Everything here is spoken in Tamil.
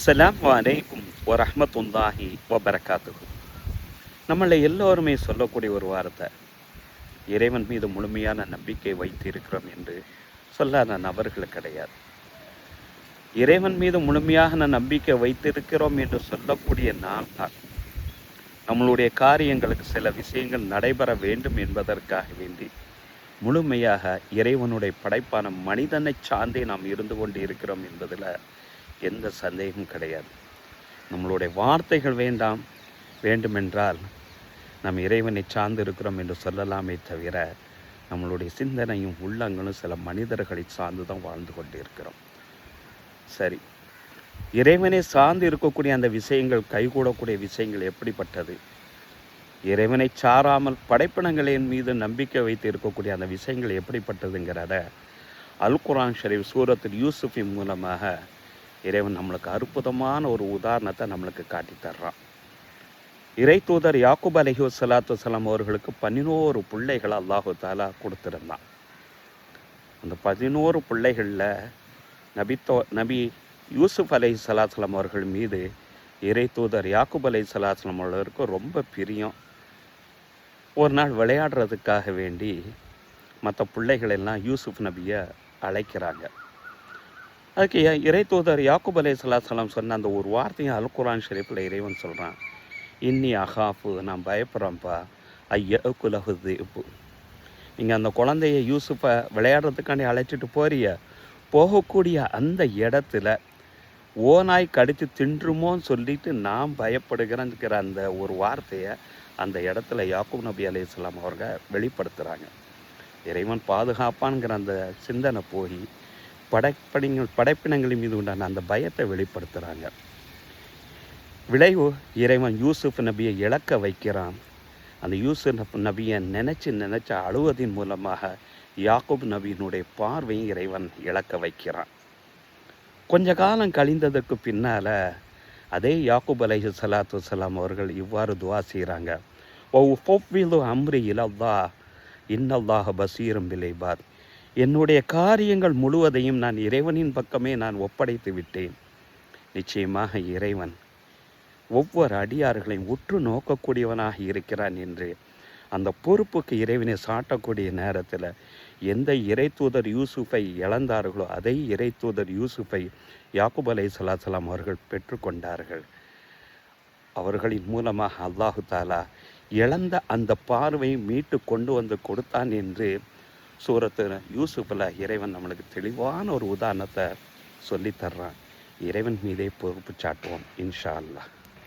அஸ்ஸலாமு அலைக்கும் வரஹ்மத்துல்லாஹி வபரகாத்துஹு. நம்மளை எல்லோருமே சொல்லக்கூடிய ஒரு வார்த்தை, இறைவன் மீது முழுமையான நம்பிக்கை வைத்து இருக்கிறோம் என்று சொல்லாத நபர்கள் கிடையாது. இறைவன் மீது முழுமையாக நம்பிக்கை வைத்திருக்கிறோம் என்று சொல்லக்கூடிய நாம் தான் நம்மளுடைய காரியங்களுக்கு சில விஷயங்கள் நடைபெற வேண்டும் என்பதற்காக வேண்டி முழுமையாக இறைவனுடைய படைப்பான மனிதனை சார்ந்தே நாம் இருந்து கொண்டு இருக்கிறோம் என்பதில் எந்த சந்தேகமும் கிடையாது. நம்மளுடைய வார்த்தைகள் வேண்டுமென்றால் நாம் இறைவனை சார்ந்து இருக்கிறோம் என்று சொல்லலாமே தவிர, நம்மளுடைய சிந்தனையும் உள்ளங்களும் சில மனிதர்களை சார்ந்து தான் வாழ்ந்து கொண்டு இருக்கிறோம். சரி, இறைவனை சார்ந்து இருக்கக்கூடிய அந்த விஷயங்கள், கைகூடக்கூடிய விஷயங்கள் எப்படிப்பட்டது? இறைவனை சாராமல் படைப்பினங்களின் மீது நம்பிக்கை வைத்து இருக்கக்கூடிய அந்த விஷயங்கள் எப்படிப்பட்டதுங்கிறத அல் குர்ஆன் ஷரீஃப் சூரத்துல் யூசுஃபின் மூலமாக இறைவன் நம்மளுக்கு அற்புதமான ஒரு உதாரணத்தை நம்மளுக்கு காட்டி தர்றான். இறை தூதர் யாக்கூப் அலைஹிஸ்ஸலாத்து வஸ்ஸலாம் அவர்களுக்கு 11 பிள்ளைகளை அல்லாஹு தாலா கொடுத்திருந்தான். அந்த 11 பிள்ளைகளில் நபி யூசுப் அலைஹிஸ்ஸலாத்துலாம் அவர்கள் மீது இறை தூதர் யாக்கூப் அலைஹிஸ்ஸலாத்துலாம் அவர்களுக்கு ரொம்ப பிரியம். ஒரு நாள் விளையாடுறதுக்காக வேண்டி மற்ற பிள்ளைகளெல்லாம் யூசுப் நபியை அழைக்கிறாங்க. அதுக்கு இறை தூதர் யாக்கூப் அலைஹிஸ்ஸலாத்துலாம் சொன்ன அந்த ஒரு வார்த்தையும் அல் குர்ஆன் ஷரீஃபில் இறைவன் சொல்கிறான், இன்னி அகாஃபு, நான் பயப்படுறேன்ப்பா, ஐயகுலஹு திப்பு. நீங்கள் அந்த குழந்தைய யூசுஃபை விளையாடுறதுக்காண்டி அழைச்சிட்டு போகக்கூடிய அந்த இடத்துல ஓநாய் கடித்து தின்றுமோன்னு சொல்லிட்டு நான் பயப்படுகிறேங்கிற அந்த ஒரு வார்த்தையை அந்த இடத்துல யாக்கூப் நபி அலைஹிஸ்ஸலாம் அவர்க வெளிப்படுத்துகிறாங்க. இறைவன் பாதுகாப்பான்ங்கிற அந்த சிந்தனை போய் படைப்பினங்களின் மீது உண்டான அந்த பயத்தை வெளிப்படுத்துகிறாங்க. விளைவு, இறைவன் யூசுப் நபியை இழக்க வைக்கிறான். அந்த யூசுப் நபியை நினைச்சு அழுவதின் மூலமாக யாக்கூப் நபியினுடைய பார்வையும் இறைவன் இழக்க வைக்கிறான். கொஞ்ச காலம் கழிந்ததற்கு பின்னால் அதே யாக்கூப் அலைஹிஸ்ஸலாத்து வஸ்ஸலாம் அவர்கள் இவ்வாறு துஆ செய்கிறாங்க, ஓ ஃபவ்விது அம்ரி இலல்லாஹ் இன்னல்லாஹ பஸீரும் பில் இபாத். என்னுடைய காரியங்கள் முழுவதையும் நான் இறைவனின் பக்கமே நான் ஒப்படைத்து விட்டேன். நிச்சயமாக இறைவன் ஒவ்வொரு அடியார்களையும் உற்று நோக்கக்கூடியவனாக இருக்கிறான் என்று அந்த பொறுப்புக்கு இறைவனை சாட்டக்கூடிய நேரத்தில் எந்த இறை தூதர் யூசுஃபை இழந்தார்களோ அதே இறை தூதர் யூசுஃபை யாக்கூப் அலைஹிஸ்ஸலாம் அவர்கள் பெற்றுக்கொண்டார்கள். அவர்களின் மூலமாக அல்லாஹு தாலா இழந்த அந்த பார்வையை மீட்டு கொண்டு வந்து கொடுத்தான் என்று சூரத்து யூசுஃபில் இறைவன் நம்மளுக்கு தெளிவான ஒரு உதாரணத்தை சொல்லித்தர்றான். இறைவன் மீதே பொறுப்பு சாட்டுவோம் இன்ஷா அல்லாஹ்.